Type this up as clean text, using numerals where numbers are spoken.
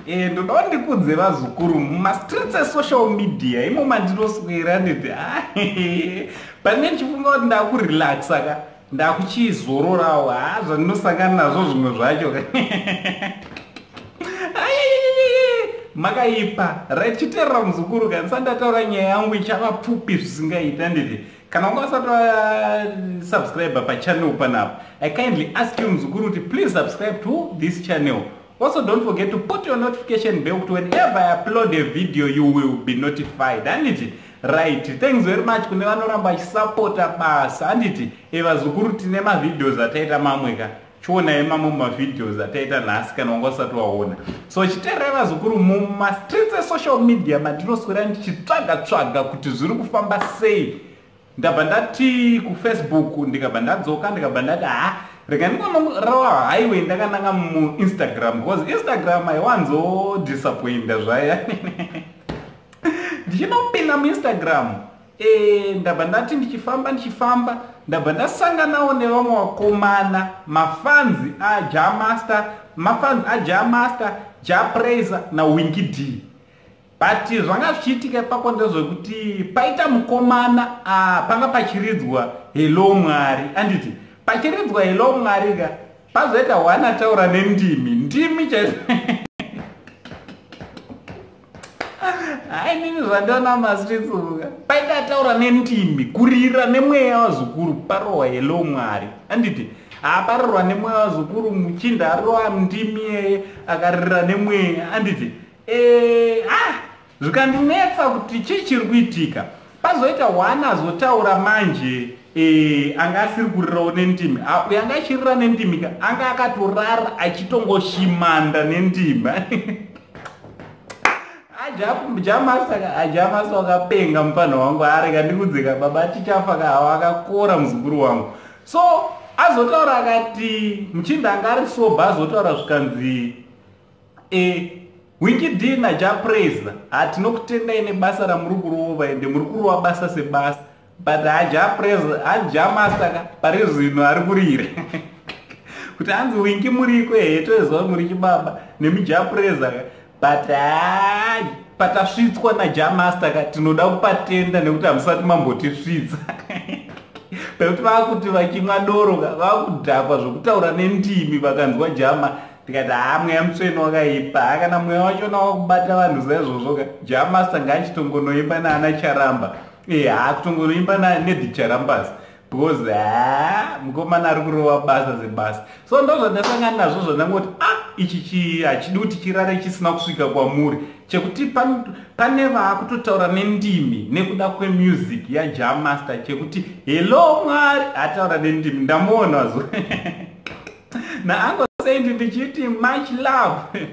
ndoda ndikudze vazukuru mumastreets esocial media imo mandinoswera nditi pane ndichifunga kuti ndakurelaxa ka ndakuchizororawo zvandinosangana nazvo zvimwe zvacho makaipa right chiterera muzukuru kanisandataura nyaya yangu ichava pfupi zvisingaita nditi kana unga usati subscribe pachannel panapa I kindly ask you muzukuru kuti please subscribe to this channel. Also don't forget to put your notification bell to whenever I upload a video you will be notified. Anditi right, thanks very much kune vanoramba vachisupporta basa. Anditi vazukuru tine mavideos ataita mamweka chiona mamwe mavideos ataita nhasi kana wanga usati waona. So chiteerai vazukuru mumastreets esocial media mandinoswera ndichitsvaga kuti zviri kufamba sei. Ndabva ndati kufacebook ndikabva ndadzoka ndikabva ndati rega ndikonorava highway ndakananga muinstagram because instagram haiwanzo disappointa zvaya ndichinopinda muinstagram ndabva ndati ndichifamba ndabva ndasanganawo nevamwe vakomana mafanzi ajamaster japraiser nawinky d but zvanga zvichiitika ipako ndezvekuti paita mukomana panga pachiridzwa hello mwari anditi pachiridzwa hello mwari ka pazoita wana taura nendimi hai nini zvandiona mastreets paita taura nendimi kurira nemweya wazukuru parowa hello mwari anditi aparirwa nemweya wazukuru muchinda arova ndimi akaririra nemweya anditi zvikandinetsa kuti chii chiri kuitika pazoita wana azotaura manje anga asiri kurirawo nendimi uyo anga achirira nendimi ka anga akatorara achitongoshimanda nendimi ajamasa wakapenga mufana wangu areka ndikudzika baba tichafa kahawa akakora muzukuru wangu so azotaura akati muchinda anga ari soba azotaura zvikanzi Winky D najapraiser hatinokutendai nebasa ramuri kurova ende muri kurova basa sebasa but ajamaster pari zvino ari kurira kuti hanzi Winky muriko toziva muri chibaba nemujapraiser but patasvitswa najamaster tinoda kupatenda nekuti hamusati mambotisvitsa pekuti vakuti vachimwa doro vakudhakwa zvokutaura nendimi vakanzwa jama tikati mweya mutsvene wakaipa kana mweya wachona wakubata vanhu saizvozvo ka jamaster ngachitongonoimba naana charamba kutongonoimba nedhi charambas because mukomana ari kurova basa sebasa so ndozvandasangana nazvo zvandangoti ichi hachidi kuti chirare chisina kusvika kwamuri chekuti pane vaakutotaura nendimi nekuda kwemusic yajamaster chekuti hello mwari ataura nendimi ndamuonazvo naango saying ndichiti much love